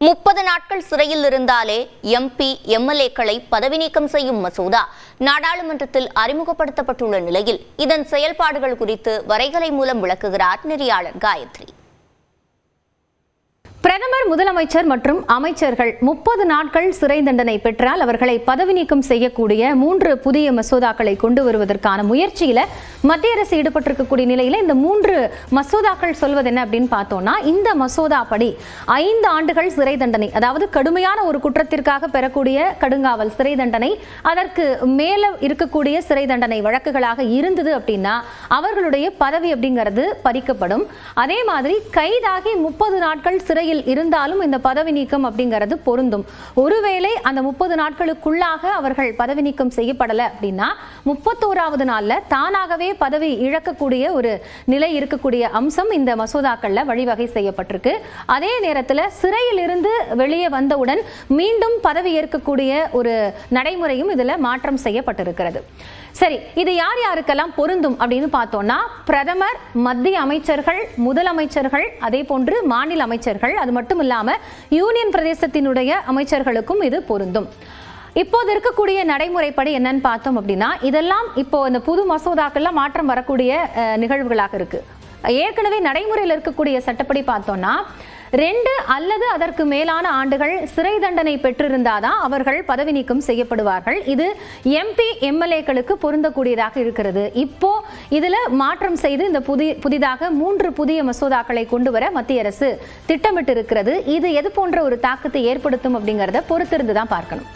30 நாட்கள் சிறையில் இருந்தாலே எம்பி எம்எல்ஏக்களை பதவி நீக்கம் செய்யும் மசோதா நாடாளுமன்றத்தில் அறிமுகப்படுத்தப்பட்டுள்ள நிலையில் இதன் செயல்பாடுகள் குறித்து வரைகலை மூலம் விளக்குகிறார் நெறியாளர் காயத்ரி. பிரதமர், முதலமைச்சர் மற்றும் அமைச்சர்கள் 30 நாட்கள் சிறை தண்டனை பெற்றால் அவர்களை பதவி நீக்கம் செய்யக்கூடிய 3 புதிய மசோதாக்களை கொண்டு வருவதற்கான முயற்சியில மத்திய அரசு ஈடுபட்டிருக்கக்கூடிய நிலையில இந்த 3 மசோதாக்கள் சொல்வது என்ன அப்படின்னு பார்த்தோம்னா, இந்த மசோதா படி 5 ஆண்டுகள் சிறை தண்டனை, அதாவது கடுமையான ஒரு குற்றத்திற்காக பெறக்கூடிய கடுங்காவல் சிறை தண்டனை, அதற்கு மேல இருக்கக்கூடிய சிறை தண்டனை வழக்குகளாக இருந்தது அப்படின்னா அவர்களுடைய பதவி அப்படிங்கிறது பறிக்கப்படும். அதே மாதிரி கைதாகி 30 நாட்கள் சிறையில் இருந்தாலும் இந்த பதவி நீக்கம் அப்படிங்கிறது பொருந்தும். ஒருவேளை அந்த 30 நாட்களுக்குள்ளாக அவர்கள் பதவி நீக்கம் செய்யப்படல அப்படின்னா 31வது நாள்ல தானாகவே பதவி இழக்கக்கூடிய ஒரு நிலை இருக்கக்கூடிய அம்சம் இந்த மசோதாக்கள்ல வழிவகை செய்யப்பட்டிருக்கு. அதே நேரத்தில் சிறையில் இருந்து வெளியே வந்தவுடன் மீண்டும் பதவி ஏற்கக்கூடிய ஒரு நடைமுறையும் இதுல மாற்றம் செய்யப்பட்டிருக்கிறது. சரி, இது யார் யாருக்கெல்லாம் பொருந்தும் அப்படின்னு பார்த்தோம்னா, பிரதமர், மத்திய அமைச்சர்கள், முதலமைச்சர்கள், அதே போன்று மாநில அமைச்சர்கள், அது மட்டும் இல்லாம யூனியன் பிரதேசத்தினுடைய அமைச்சர்களுக்கும் இது பொருந்தும். இப்போது இருக்கக்கூடிய நடைமுறைப்படி என்னன்னு பார்த்தோம் அப்படின்னா, இதெல்லாம் இப்போ இந்த புது மசோதாக்கள்லாம் மாற்றம் வரக்கூடிய நிகழ்வுகளாக இருக்கு. ஏற்கனவே நடைமுறையில் இருக்கக்கூடிய சட்டப்படி பார்த்தோம்னா 2 அல்லது அதற்கு மேலான ஆண்டுகள் சிறை தண்டனை பெற்றிருந்தாதான் அவர்கள் பதவி நீக்கம் செய்யப்படுவார்கள். இது எம்பி எம்எல்ஏக்களுக்கு பொருந்தக்கூடியதாக இருக்கிறது. இப்போ இதுல மாற்றம் செய்து இந்த புதிதாக 3 புதிய மசோதாக்களை கொண்டு வர மத்திய அரசு திட்டமிட்டு இருக்கிறது. இது எது போன்ற ஒரு தாக்கத்தை ஏற்படுத்தும் அப்படிங்கறத பொறுத்திருந்து தான் பார்க்கணும்.